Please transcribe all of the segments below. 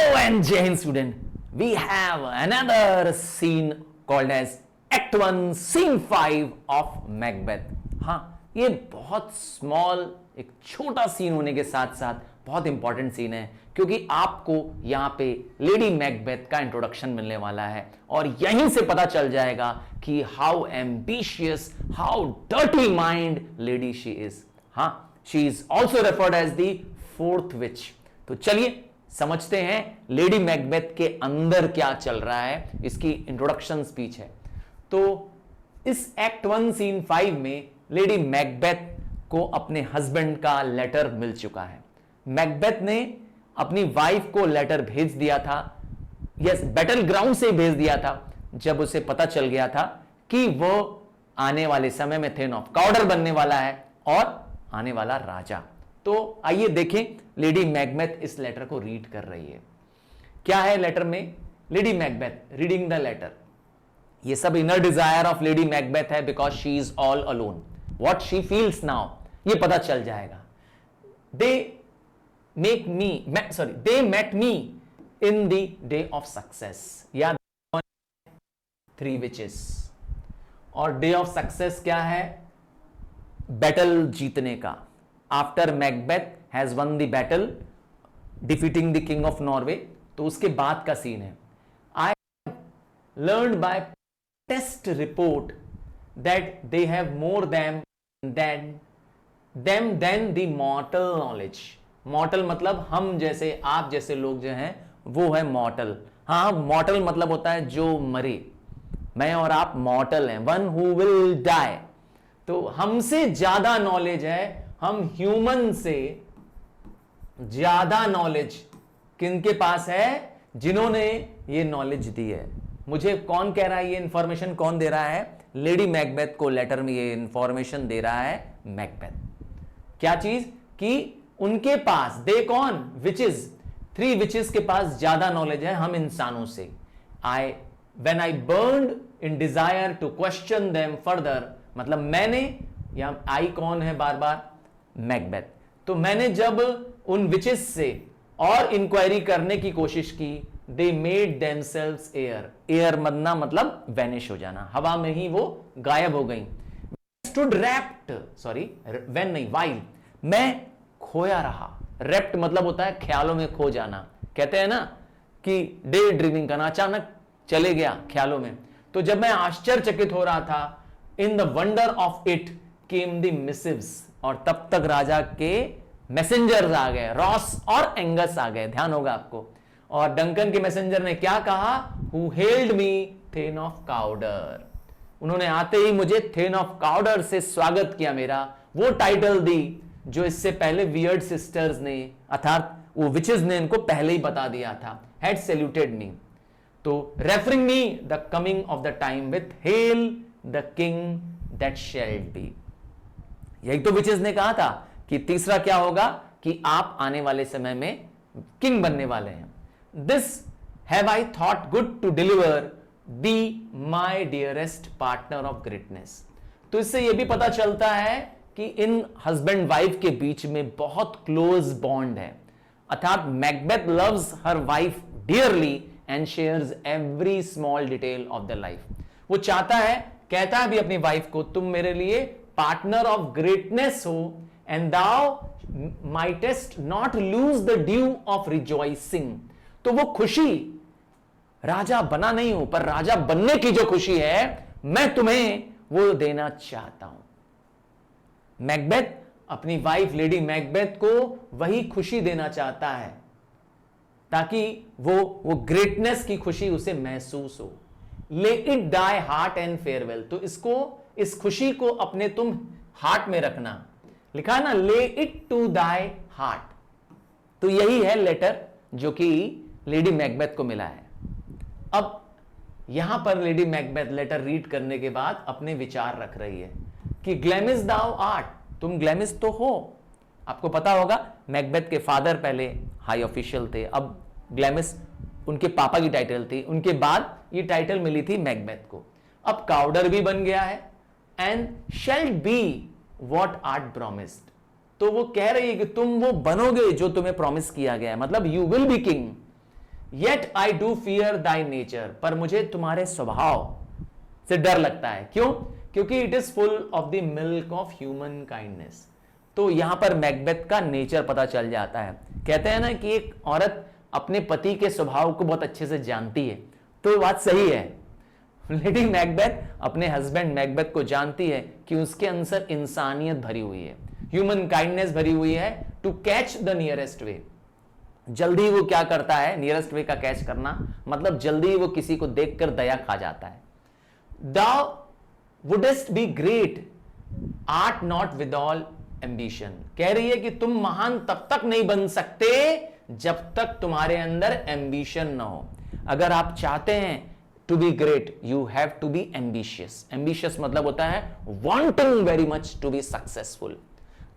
and Jai Hind student, we have another scene called as Act 1 Scene 5 of Macbeth. हाँ, ये बहुत small एक छोटा सीन होने के साथ साथ बहुत इंपॉर्टेंट सीन है क्योंकि आपको यहां पे लेडी मैकबेथ का इंट्रोडक्शन मिलने वाला है और यहीं से पता चल जाएगा कि how ambitious, how dirty mind lady she is. हाँ, she is also referred as the fourth witch. तो चलिए समझते हैं लेडी मैकबेथ के अंदर क्या चल रहा है. इसकी इंट्रोडक्शन स्पीच है. तो इस एक्ट 1 सीन 5 में लेडी मैकबेथ को अपने हस्बैंड का लेटर मिल चुका है. मैकबेथ ने अपनी वाइफ को लेटर भेज दिया था. यस, बैटल ग्राउंड से भेज दिया था जब उसे पता चल गया था कि वो आने वाले समय में थेन ऑफ काउडर बनने वाला है और आने वाला राजा. तो आइए देखें लेडी मैकबेथ इस लेटर को रीड कर रही है. क्या है लेटर में? Lady Macbeth reading the letter. ये सब inner desire of lady Macbeth है because she is all alone. What she feels now ये पता चल जाएगा. They met me in the day of success. या थ्री विचेस. और डे ऑफ सक्सेस क्या है? बैटल जीतने का. After Macbeth has won the battle defeating the king of Norway. तो उसके बाद का सीन है. I learned by test report that they have more than the mortal knowledge. Mortal मतलब हम जैसे, आप जैसे लोग जो हैं वो है मॉर्टल. हाँ, मॉर्टल मतलब होता है जो मरे. मैं और आप मॉर्टल हैं, वन हु विल डाई. तो हमसे ज्यादा नॉलेज है, हम ह्यूमन से ज्यादा नॉलेज किनके पास है? जिन्होंने ये नॉलेज दी है. मुझे कौन कह रहा है? ये इंफॉर्मेशन कौन दे रहा है? लेडी मैकबेथ को लेटर में ये इंफॉर्मेशन दे रहा है मैकबेथ. क्या चीज? कि उनके पास, दे कौन? विचेस, थ्री विचेस के पास ज्यादा नॉलेज है हम इंसानों से. When I burned in desire to question them further, मतलब मैंने, या आई कौन है बार बार? मैकबेथ. तो मैंने जब उन विचेस से और इंक्वायरी करने की कोशिश की, they made themselves air. Air बनना मतलब वैनिश हो जाना, हवा में ही वो गायब हो गई. स्टूड रैप्ट, सॉरी व्हेन नहीं, वाइल, मैं खोया रहा. रेप्ट मतलब होता है ख्यालों में खो जाना. कहते हैं ना कि डे ड्रीमिंग करना, अचानक चले गया ख्यालों में. तो जब मैं आश्चर्यचकित हो रहा था, in the wonder of it came the missives, और तब तक राजा के मैसेंजर्स आ गए. रॉस और एंगस आ गए, ध्यान होगा आपको. और डंकन के मैसेंजर ने क्या कहा? Who hailed me thane of Cawdor. उन्होंने आते ही मुझे थेन ऑफ काउडर से स्वागत किया मेरा. वो टाइटल दी जो इससे पहले वियर्ड सिस्टर्स ने, अर्थात वो विचेस ने इनको पहले ही बता दिया था. हैड सैल्यूटेड मी. तो referring me the coming of the time with hello the king that shall be. यही तो विचेस ने कहा था कि तीसरा क्या होगा? कि आप आने वाले समय में किंग बनने वाले हैं. This have I thought good to deliver be my dearest partner of greatness. तो इससे यह भी पता चलता है कि इन हस्बैंड वाइफ के बीच में बहुत क्लोज बॉन्ड है. अर्थात Macbeth loves her wife dearly and shares every small detail of the life. वो चाहता है, कहता है भी अपनी वाइफ को, तुम मेरे लिए पार्टनर ऑफ ग्रेटनेस हो, and thou mightest not lose the due of rejoicing. तो वो खुशी, राजा बना नहीं हूं पर राजा बनने की जो खुशी है, मैं तुम्हें वो देना चाहता हूं. मैकबेथ अपनी वाइफ लेडी मैकबेथ को वही खुशी देना चाहता है ताकि वो ग्रेटनेस की खुशी उसे महसूस हो. Lay it die heart and farewell. तो इस खुशी को अपने तुम हार्ट में रखना. लिखा ना, ले इट टू दाई हार्ट. तो यही है लेटर जो कि लेडी मैकबेथ को मिला है. अब यहां पर लेडी मैकबेथ लेटर रीड करने के बाद अपने विचार रख रही है कि ग्लैमिस दाउ आर्ट, तुम ग्लैमिस तो हो. आपको पता होगा मैकबेथ के फादर पहले हाई ऑफिशियल थे, अब ग्लैमिस उनके पापा की टाइटल थी. उनके बाद ये टाइटल मिली थी मैकबेथ को. अब काउडर भी बन गया है. And shall be what art promised. तो वो कह रही है कि तुम वो बनोगे जो तुम्हें प्रॉमिस किया गया है, मतलब you will be king. Yet I do fear Dai nature, पर मुझे तुम्हारे स्वभाव से डर लगता है। क्यों? क्योंकि it is full of the milk of human kindness. तो यहां पर मैकबेथ का नेचर पता चल जाता है। कहते हैं ना कि एक औरत अपने पति के स्वभाव को बहुत अच्छे से जानती है, तो बात सही है। लेडी मैकबेथ अपने हस्बैंड मैकबेथ को जानती है कि उसके अंदर इंसानियत भरी हुई है, ह्यूमन काइंडनेस भरी हुई है, टू कैच द नियरेस्ट वे। जल्दी वो क्या करता है, नियरेस्ट वे का कैच करना मतलब जल्दी वो किसी को देखकर दया खा जाता है। Thou wouldest be great, art not with all ambition। कह रही है कि तुम महान तब तक नहीं बन सकते जब तक तुम्हारे अंदर एम्बिशन ना हो। अगर आप चाहते हैं to be great, you have to be ambitious. Ambitious मतलब होता है wanting very much to be successful.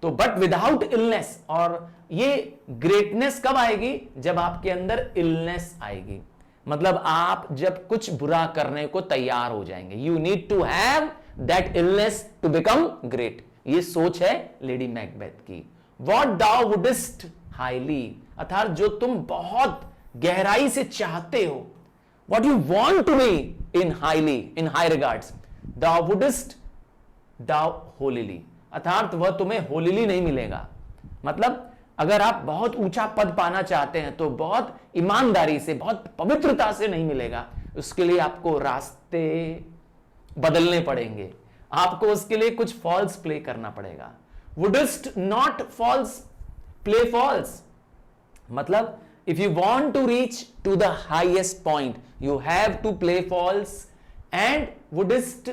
तो बट विदाउट इलनेस, और ये ग्रेटनेस कब आएगी? जब आपके अंदर इलनेस आएगी, मतलब आप जब कुछ बुरा करने को तैयार हो जाएंगे। You need to have that illness to become great. ये सोच है लेडी मैकबेथ की। वॉट दाउ वुडिस्ट हाईली, अर्थात जो तुम बहुत गहराई से चाहते हो, what you want to be in highly, in high regards, thou wouldst thou holily, अर्थात वह तुम्हें होलीली नहीं मिलेगा। मतलब अगर आप बहुत ऊंचा पद पाना चाहते हैं तो बहुत ईमानदारी से, बहुत पवित्रता से नहीं मिलेगा। उसके लिए आपको रास्ते बदलने पड़ेंगे, आपको उसके लिए कुछ फॉल्स प्ले करना पड़ेगा। Wouldst not false play false, मतलब if you want to reach to the highest point you have to play false and wouldst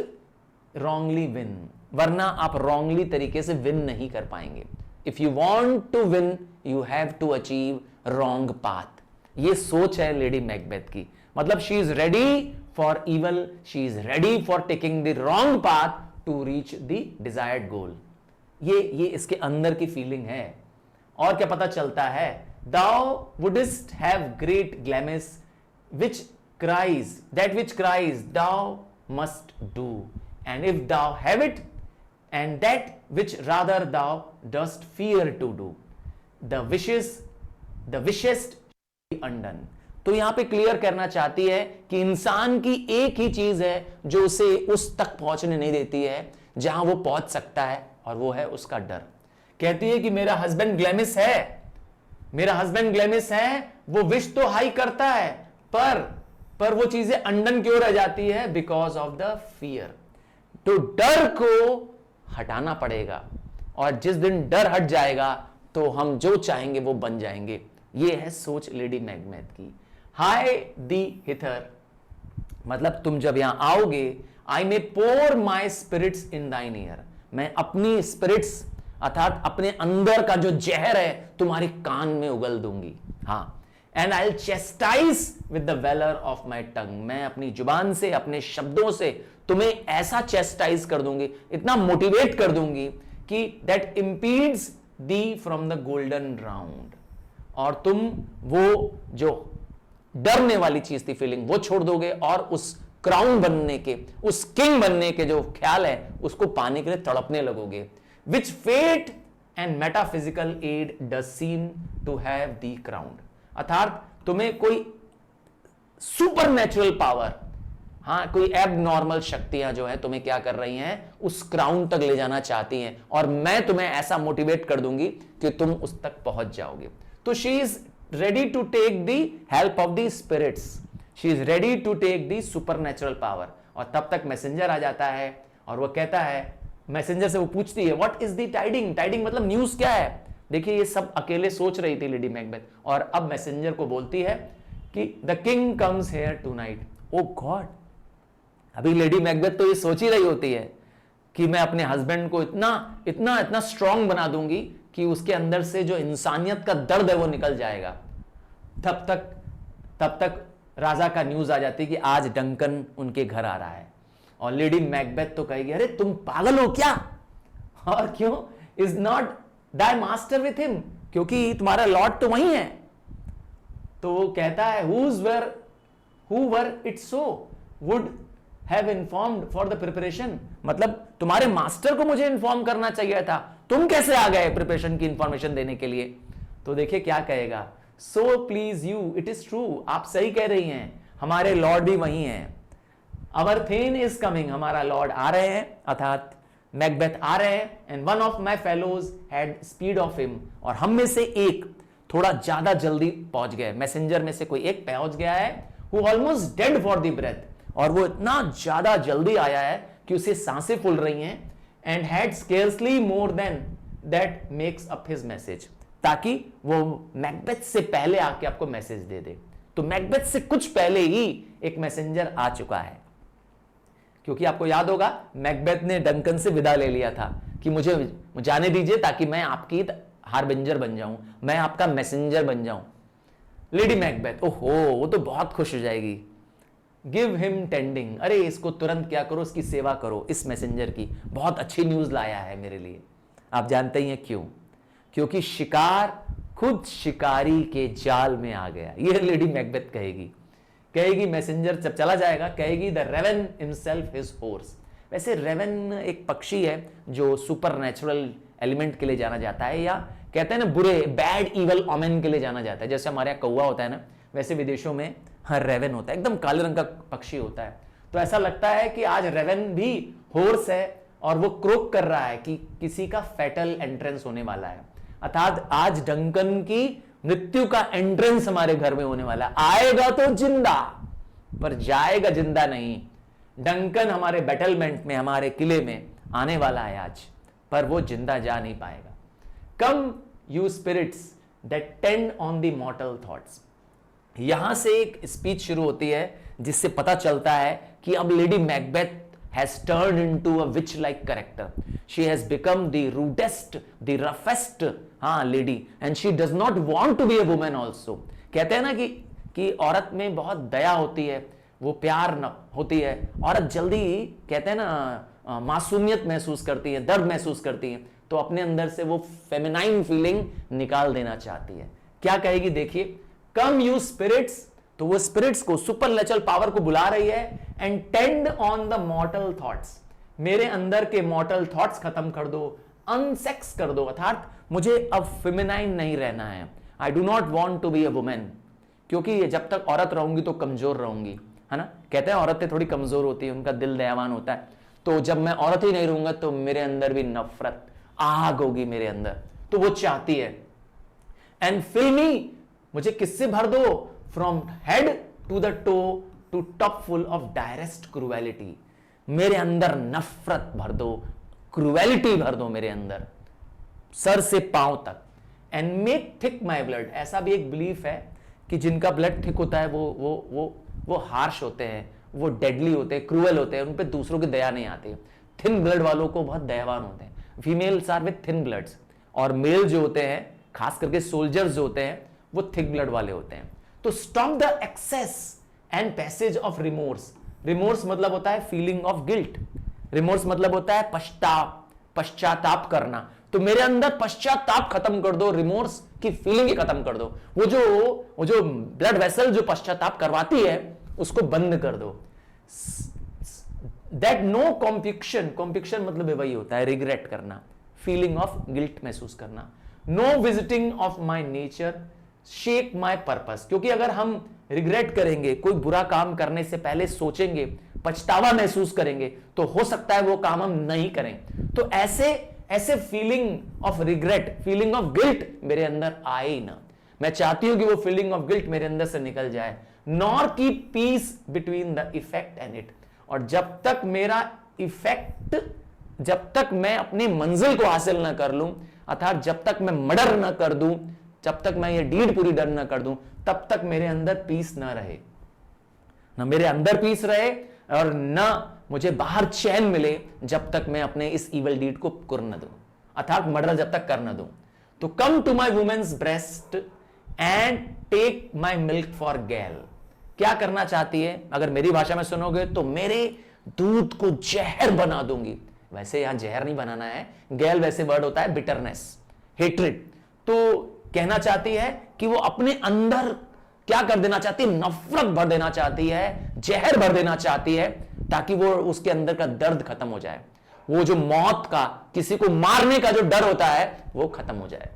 wrongly win, वरना आप रॉन्गली तरीके से विन नहीं कर पाएंगे। If you want to win, you have to achieve wrong path। ये सोच है लेडी मैकबेथ की। मतलब she is ready for evil, she is ready for taking the wrong path to reach the desired goal। ये इसके अंदर की feeling है। और क्या पता चलता है? Thou wouldst have great glamis which cries, that which cries thou must do, and if thou have it, and that which rather thou dost fear to do, the wishest be undone। तो यहां पे clear करना चाहती है कि इंसान की एक ही चीज है जो उसे उस तक पहुंचने नहीं देती है जहां वो पहुंच सकता है, और वो है उसका डर। कहती है कि मेरा हस्बैंड ग्लैमिस है, मेरा हस्बैंड ग्लैमिस है, वो विश तो हाई करता है, पर वो चीजें अंडन क्यों रह जाती है? Because of the fear. तो डर को हटाना पड़ेगा, और जिस दिन डर हट जाएगा तो हम जो चाहेंगे वो बन जाएंगे। ये है सोच लेडी मैकबेथ की। हाय दी हिथर, मतलब तुम जब यहां आओगे, आई मे पोर माई स्पिरिट्स इन दाइन ईयर, मैं अपनी स्पिरिट्स अर्थात अपने अंदर का जो जहर है तुम्हारे कान में उगल दूंगी। हाँ, and I will chastise with the valour of my tongue, मैं अपनी जुबान से, अपने शब्दों से तुम्हें ऐसा चेस्टाइज कर दूंगी, इतना मोटिवेट कर दूंगी कि that impedes thee from the golden round, और तुम वो जो डरने वाली चीज थी फीलिंग वो छोड़ दोगे, और उस क्राउन बनने के, उस किंग बनने के जो ख्याल है उसको पाने के लिए तड़पने लगोगे। Which fate and metaphysical aid does seem to have thee crown, अर्थात तुम्हें कोई सुपर नेचुरल पावर, हाँ कोई एबनॉर्मल शक्तियां जो है तुम्हें क्या कर रही हैं, उस क्राउन तक ले जाना चाहती हैं, और मैं तुम्हें ऐसा मोटिवेट कर दूंगी कि तुम उस तक पहुंच जाओगे। तो she is ready to take the help of the spirits, she is ready to take the super natural power. और तब तक मैसेंजर आ जाता है और वो कहता है, मैसेंजर से वो पूछती है what is the tidying, tidying मतलब न्यूज क्या है। देखिए ये सब अकेले सोच रही थी लेडी मैकबेथ, और अब मैसेंजर को बोलती है कि the king comes here tonight. Oh God, अभी लेडी मैकबेथ तो ये सोच ही रही होती है कि मैं अपने हस्बैंड को इतना इतना इतना स्ट्रांग बना दूंगी कि उसके अंदर से जो इंसानियत का दर्द है वो निकल जाएगा। तब तक राजा का न्यूज आ जाती कि आज डंकन उनके घर आ रहा है, और लेडी मैकबेथ तो कहेगी अरे तुम पागल हो क्या, और क्यों, is not thy master with him, क्योंकि तुम्हारा लॉर्ड तो वही है। तो वो कहता है who were it so would have informed for the preparation, मतलब तुम्हारे मास्टर को मुझे इन्फॉर्म करना चाहिए था, तुम कैसे आ गए प्रिपरेशन की इंफॉर्मेशन देने के लिए। तो देखिए क्या कहेगा, so please you, it is true, आप सही कह रही हैं, हमारे लॉर्ड भी वही हैं। अवर थेन इज कमिंग, हमारा लॉर्ड आ रहे हैं, अर्थात मैकबेथ आ रहे हैं। And one of my fellows had speed of him, और हम में से एक थोड़ा ज्यादा जल्दी पहुंच गए, मैसेंजर में से कोई एक पहुंच गया है, who almost dead for the breath, और वो इतना ज्यादा जल्दी आया है कि उसे सांसें फूल रही हैं। And had scarcely more than that makes up his message, ताकि वो मैकबेथ से पहले आके आपको मैसेज दे दे। तो मैकबेथ से कुछ पहले ही एक मैसेंजर आ चुका है, क्योंकि आपको याद होगा मैकबेथ ने डंकन से विदा ले लिया था कि मुझे जाने दीजिए ताकि मैं आपकी हार्बिंजर बन जाऊं, मैं आपका मैसेंजर बन जाऊं। लेडी मैकबेथ, ओहो, वो तो बहुत खुश हो जाएगी। गिव हिम टेंडिंग, अरे इसको तुरंत क्या करो, इसकी सेवा करो, इस मैसेंजर की, बहुत अच्छी न्यूज लाया है मेरे लिए। आप जानते ही हैं क्यों? क्योंकि शिकार खुद शिकारी के जाल में आ गया। यह लेडी मैकबेथ कहेगी मैसेंजर जब चला जाएगा, कहेगी the raven himself is hoarse. वैसे रेवन एक पक्षी है जो सुपर नेचुरल एलिमेंट के लिए जाना जाता है, या कहते हैं ना बुरे, बैड इवल ओमेन के लिए जाना जाता है। जैसे हमारे यहाँ कौवा होता है ना, वैसे विदेशों में हाँ रेवन होता है, एकदम काले रंग का पक्षी होता है। तो ऐसा लगता है कि आज रेवन भी हॉर्स है और वो क्रोक कर रहा है कि किसी का फैटल एंट्रेंस होने वाला है, अर्थात आज डंकन की मृत्यु का एंट्रेंस हमारे घर में होने वाला है। आएगा तो जिंदा, पर जाएगा जिंदा नहीं। डंकन हमारे बैटलमेंट में, हमारे किले में आने वाला है आज, पर वो जिंदा जा नहीं पाएगा। Come you spirits that tend on the mortal thoughts. यहां से एक स्पीच शुरू होती है जिससे पता चलता है कि अब lady Macbeth has turned into a witch like character. She has become the rudest, the roughest lady, and she does not want to be a woman also. कहते हैं ना कि औरत में बहुत दया होती है, वो प्यार न होती है, औरत जल्दी कहते हैं ना मासूमियत महसूस करती है, दर्द महसूस करती है, तो अपने अंदर से वो फेमिनाइन फीलिंग निकाल देना चाहती है। क्या कहेगी देखिए, कम यू स्पिरिट्स, तो वो स्पिरिट्स को, सुपर नेचुरल पावर को बुला रही है, and tend on the mortal thoughts, मेरे अंदर के मॉर्टल थॉट्स खत्म कर दो, अनसेक्स कर दो, अर्थात मुझे अब फेमिनाइन नहीं रहना है। I do not want to be a women, क्योंकि ये जब तक औरत रहूंगी तो कमजोर रहूंगी, है ना। कहते हैं औरतें थोड़ी कमजोर होती है, उनका दिल दयावान होता है, तो जब मैं औरत ही नहीं रहूंगा तो मेरे अंदर भी नफरत, आग होगी मेरे अंदर, तो वो चाहती है। एंड फिल मी, मुझे किससे भर दो, from head to the toe to top full of direst cruelty, मेरे अंदर नफरत भर दो, क्रूएलिटी भर दो मेरे अंदर, सर से पांव तक। And make thick my blood, ऐसा भी एक बिलीफ है कि जिनका ब्लड थिक होता है वो हार्श होते हैं, वो डेडली होते हैं, क्रूएल होते हैं, उन पे दूसरों की दया नहीं आती। थिन ब्लड वालों को बहुत दयावान होते हैं। Females are with thin bloods, और मेल जो होते हैं, खास करके सोल्जर्स जो होते हैं, वो थिक ब्लड वाले होते हैं। तो stop the access and passage of remorse. Remorse मतलब होता है फीलिंग ऑफ गिल्ट, रिमोर्स मतलब होता है पश्चाताप करना। तो मेरे अंदर पश्चाताप खत्म कर दो, रिमोर्स की फीलिंग खत्म कर दो, वो जो ब्लड वेसल जो पश्चाताप करवाती है उसको बंद कर दो। दैट नो कॉम्पिक्शन मतलब वही होता है रिग्रेट करना, फीलिंग ऑफ गिल्ट महसूस करना। No visiting of my nature shake my purpose, क्योंकि अगर हम रिग्रेट करेंगे, कोई बुरा काम करने से पहले सोचेंगे, पछतावा महसूस करेंगे, तो हो सकता है वो काम हम नहीं करें। तो ऐसे feeling of regret, feeling of guilt मेरे अंदर आए ही ना। मैं चाहती हूं कि वो फीलिंग ऑफ गिल्ट मेरे अंदर से निकल जाए। नॉर की peace between the effect and it, और जब तक मेरा इफेक्ट, जब तक मैं अपनी मंजिल को हासिल ना कर लूं, अर्थात जब तक मैं मर्डर ना कर दूं, जब तक मैं ये डीड पूरी डन ना कर दूं, तब तक मेरे अंदर पीस ना रहे, ना मेरे अंदर पीस रहे और ना मुझे बाहर चैन मिले, जब तक मैं अपने इस इवल डीड को कर न दूं, अर्थात मर्डर जब तक कर न दूं। तो come to my women's breast and take my milk for gall. क्या करना चाहती है, अगर मेरी भाषा में सुनोगे तो मेरे दूध को जहर बना दूंगी। वैसे यहां जहर नहीं बनाना है, गैल वैसे वर्ड होता है बिटरनेस, हेट्रेड। तो कहना चाहती है कि वो अपने अंदर क्या कर देना चाहती है, नफरत भर देना चाहती है, जहर भर देना चाहती है, ताकि वो उसके अंदर का दर्द खत्म हो जाए, वो जो मौत का, किसी को मारने का जो डर होता है वो खत्म हो जाए।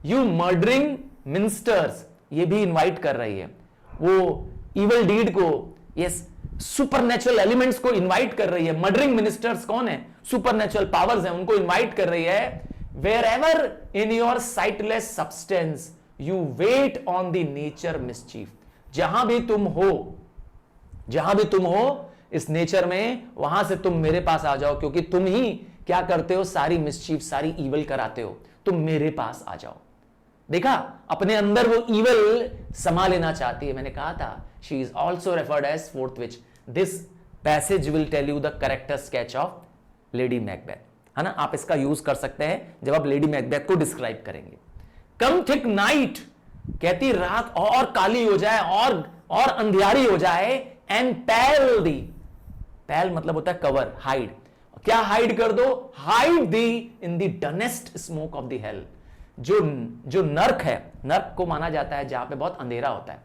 यू मर्डरिंग मिनिस्टर्स ये भी इनवाइट कर रही है, वो इवल डीड को, यस, सुपरनेचुरल एलिमेंट्स को इनवाइट कर रही है। मर्डरिंग मिनिस्टर्स कौन है? सुपरनेचुरल पावर्स हैं, उनको इनवाइट कर रही है। Wherever in your sightless substance you wait on the nature mischief, जहां भी तुम हो इस नेचर में, वहां से तुम मेरे पास आ जाओ, क्योंकि तुम ही क्या करते हो? सारी मिस्चीफ, सारी ईवल कराते हो, तुम मेरे पास आ जाओ। देखा, अपने अंदर वो ईवल समा लेना चाहती है। मैंने कहा था, she is also referred as fourth witch. This passage will tell you the character sketch of lady Macbeth, है ना? आप इसका यूज कर सकते हैं जब आप लेडी मैकबेथ को डिस्क्राइब करेंगे। कम थिक नाइट, कहती रात और काली हो जाए और अंधियारी हो जाए, एंड पैल दी, पैल मतलब होता है कवर, हाइड। क्या हाइड कर दो? Hide thee in the dunnest smoke of the hell. जो नर्क है, नर्क को माना जाता है जहां पे बहुत अंधेरा होता है,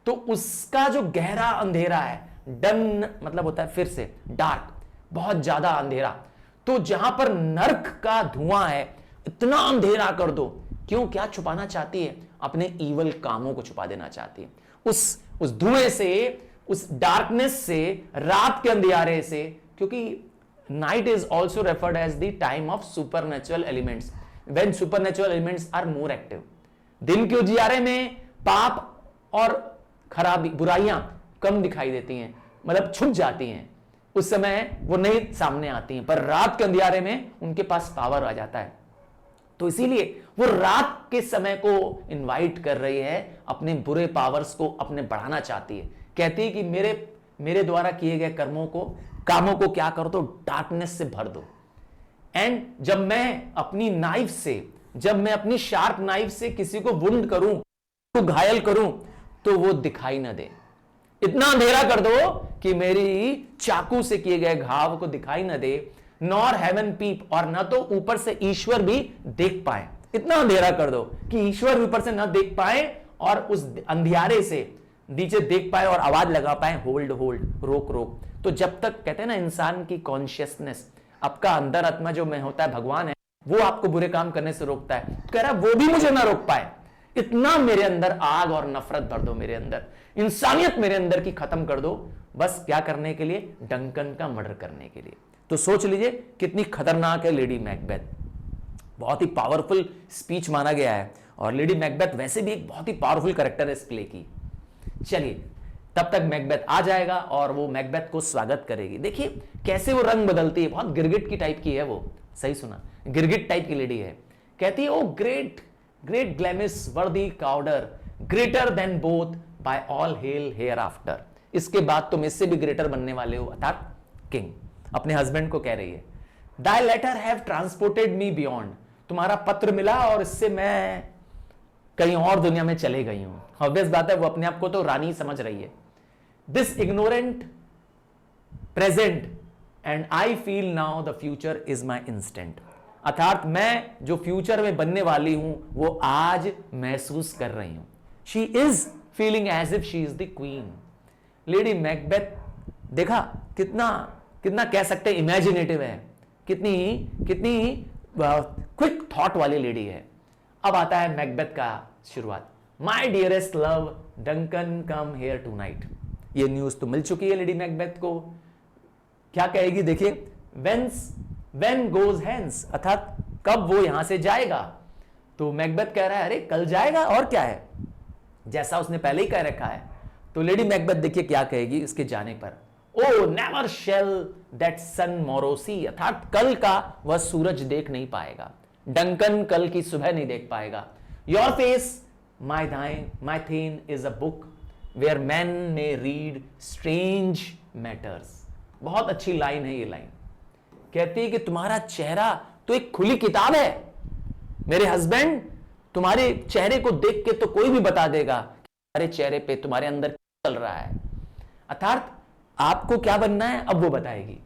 तो उसका जो गहरा अंधेरा है, डन मतलब होता है फिर से डार्क, बहुत ज्यादा अंधेरा, तो जहां पर नर्क का धुआं है, इतना अंधेरा कर दो। क्यों? क्या छुपाना चाहती है? अपने ईवल कामों को छुपा देना चाहती है। उस धुएं से, उस डार्कनेस से, रात के अंधियारे से, क्योंकि night is also referred as the time of supernatural elements, when supernatural elements are more active. दिन के उजियारे में पाप और खराबी, बुराइयां कम दिखाई देती हैं, मतलब छुप जाती हैं, उस समय वो नहीं सामने आती हैं, पर रात के अंधियारे में उनके पास पावर आ जाता है। तो इसीलिए वो रात के समय को इनवाइट कर रही है, अपने बुरे पावर्स को अपने बढ़ाना चाहती है। कहती है कि मेरे द्वारा किए गए कामों को क्या कर दो? डार्कनेस से भर दो। एंड जब मैं अपनी शार्प नाइफ से किसी को वुंड करूं, तो घायल करूं, तो वो दिखाई ना दे। इतना अंधेरा कर दो कि मेरी चाकू से किए गए घाव को दिखाई ना दे, नॉर हेवन पीप, और ना तो ऊपर से ईश्वर भी देख पाए। इतना अंधेरा कर दो कि ईश्वर ऊपर से ना देख पाए, और उस अंधियारे से नीचे देख पाए और आवाज लगा पाए, होल्ड होल्ड, रोक रोक। तो जब तक, कहते हैं ना, इंसान की कॉन्शियसनेस, आपका अंदर आत्मा जो में होता है, भगवान है, वो आपको बुरे काम करने से रोकता है। तो कह रहा है वो भी मुझे ना रोक पाए, इतना मेरे अंदर आग और नफरत भर दो, मेरे अंदर इंसानियत मेरे अंदर की खत्म कर दो। बस क्या करने के लिए? डंकन का मर्डर करने के लिए। तो सोच लीजिए कितनी खतरनाक है लेडी मैकबेथ। बहुत ही पावरफुल स्पीच माना गया है, और लेडी मैकबेथ वैसे भी एक बहुत ही पावरफुल कैरेक्टर है इस प्ले की। चलिए, तब तक मैकबेथ आ जाएगा और वो मैकबेथ को स्वागत करेगी। देखिए कैसे वो रंग बदलती है, बहुत गिरगिट की टाइप की है वो, सही सुना, गिरगिट टाइप की लेडी है। कहती है, ओ great great Glamis worthy Cawdor, greater than both, by all hail hereafter. इसके बाद तुम इससे भी ग्रेटर बनने वाले हो, अर्थात किंग। अपने हस्बैंड को कह रही है, thy letter have transported me beyond, तुम्हारा पत्र मिला और इससे मैं कहीं और दुनिया में चले गई हूं। ऑब्वियस बात है, वो अपने आप को तो रानी समझ रही है। This ignorant present and I feel now the future is my instant, अर्थात मैं जो फ्यूचर में बनने वाली हूं वो आज महसूस कर रही हूं। She is feeling as if she is the queen. Lady Macbeth, देखा कितना कह सकते हैं इमेजिनेटिव है, कितनी क्विक थॉट वाली लेडी है। अब आता है मैकबेथ का शुरुआत। My dearest love Duncan come here tonight. ये न्यूज तो मिल चुकी है लेडी मैकबेथ को। क्या कहेगी? देखिए, वेन गोज हैंस, अर्थात कब वो यहां से जाएगा। तो मैकबेथ कह रहा है, अरे कल जाएगा और क्या है, जैसा उसने पहले ही कह रखा है। तो लेडी मैकबेथ देखिए क्या कहेगी इसके जाने पर। ओ नेवर शेल दैट सन मोरो सी, अर्थात कल का वह सूरज देख नहीं पाएगा, डंकन कल की सुबह नहीं देख पाएगा। Your face my thane is a book where man may read strange matters. बहुत अच्छी लाइन है ये लाइन। कहती है कि तुम्हारा चेहरा तो एक खुली किताब है मेरे हस्बैंड, तुम्हारे चेहरे को देख के तो कोई भी बता देगा कि तुम्हारे चेहरे पे, तुम्हारे अंदर क्या चल रहा है। अर्थात आपको क्या बनना है अब वो बताएगी।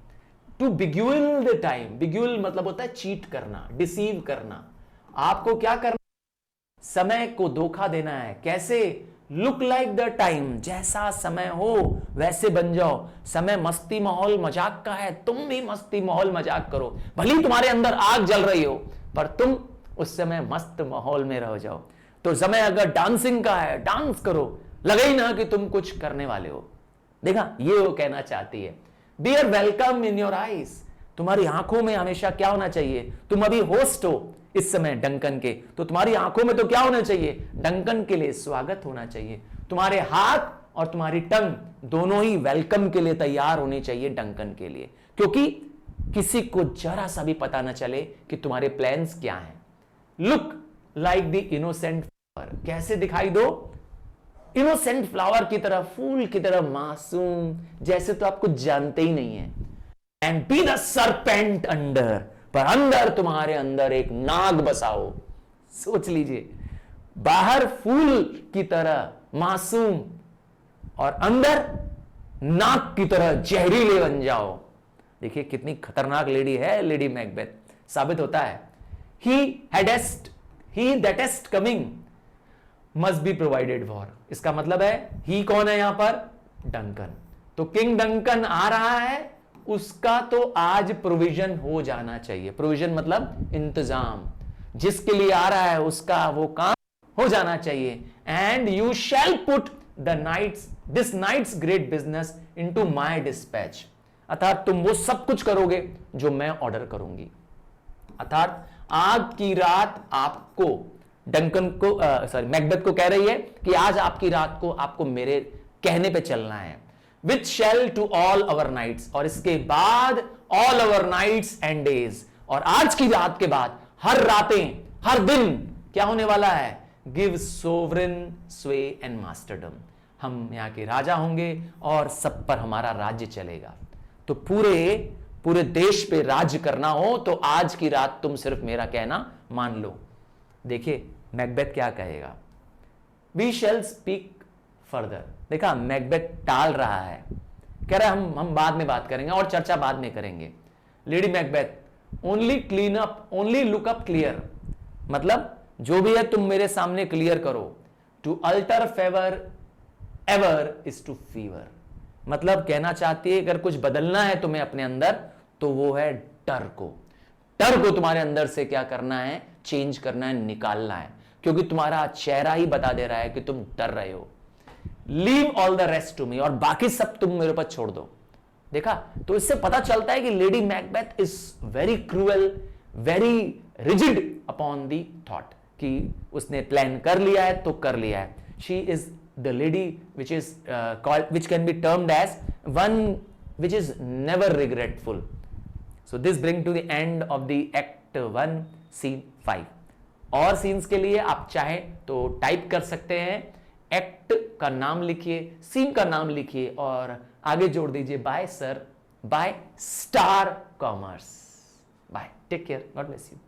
टू बिग्यूल द टाइम, बिग्यूल मतलब होता है चीट करना, डिसीव करना। आपको क्या करना? समय को धोखा देना है। कैसे? लुक लाइक द टाइम, जैसा समय हो वैसे बन जाओ। समय मस्ती माहौल मजाक का है, तुम भी मस्ती माहौल मजाक करो। भले तुम्हारे अंदर आग जल रही हो, पर तुम उस समय मस्त माहौल में रह जाओ। तो तो समय अगर डांसिंग का है, डांस करो, लगे ही ना कि तुम कुछ करने वाले हो। देखा, ये वो कहना चाहती है। Bear welcome in your eyes, तुम्हारी आंखों में हमेशा क्या होना चाहिए? तुम अभी होस्ट हो इस समय डंकन के, तो तुम्हारी आंखों में तो क्या होना चाहिए? डंकन के लिए स्वागत होना चाहिए। तुम्हारे हाथ और तुम्हारी टंग दोनों ही वेलकम के लिए तैयार होने चाहिए डंकन के लिए, क्योंकि किसी को जरा सा भी पता ना चले कि तुम्हारे प्लान्स क्या हैं। Look like the innocent flower, कैसे दिखाई दो? इनोसेंट फ्लावर की तरह, फूल की तरह मासूम, जैसे तो आप कुछ जानते ही नहीं है। And be the serpent under, पर अंदर, तुम्हारे अंदर एक नाग बसाओ। सोच लीजिए, बाहर फूल की तरह मासूम और अंदर नाग की तरह जहरीले बन जाओ। देखिए कितनी खतरनाक लेडी है लेडी मैकबेथ। साबित होता है he that's coming must be provided for. इसका मतलब है ही कौन है यहां पर? डंकन। तो किंग डंकन आ रहा है, उसका तो आज प्रोविजन हो जाना चाहिए। प्रोविजन मतलब इंतजाम, जिसके लिए आ रहा है उसका वो काम हो जाना चाहिए। And you shall put this night's great business into my dispatch, अर्थात तुम वो सब कुछ करोगे जो मैं ऑर्डर करूंगी। अर्थात आज की रात आपको डंकन को मैकबेथ को कह रही है कि आज आपकी रात को आपको मेरे कहने पे चलना है। Which shall to all our nights, और इसके बाद all our nights and days, और आज की रात के बाद हर रातें, हर दिन क्या होने वाला है? गिव सोवरेन स्वे एंड मास्टरडम, हम यहां के राजा होंगे और सब पर हमारा राज्य चलेगा। तो पूरे देश पे राज्य करना हो तो आज की रात तुम सिर्फ मेरा कहना मान लो। देखिए मैकबेथ क्या कहेगा, वी शैल स्पीक फर्दर। देखा, मैकबेथ टाल रहा है, कह रहा है हम बाद में बात करेंगे और चर्चा बाद में करेंगे। Lady Macbeth, only clean up, only look up clear, मतलब जो भी है तुम मेरे सामने क्लियर करो। To alter favour ever is to fever, मतलब कहना चाहती है अगर कुछ बदलना है तुम्हें अपने अंदर तो वो है डर को। डर को तुम्हारे अंदर से क्या करना है? चेंज करना है, निकालना है, क्योंकि तुम्हारा चेहरा ही बता दे रहा है कि तुम डर रहे हो। Leave all the rest to me, और बाकी सब तुम मेरे ऊपर छोड़ दो। देखा, तो इससे पता चलता है कि lady Macbeth is very cruel, very rigid upon the thought, कि उसने प्लान कर लिया है तो कर लिया है। She is the lady which is which can be termed as one which is never regretful. So this brings to the end of the act 1 scene 5. और सीन्स के लिए आप चाहें तो टाइप कर सकते हैं, एक्ट का नाम लिखिए, सीन का नाम लिखिए और आगे जोड़ दीजिए bye sir, bye Star Commerce. Bye, take care, God bless you.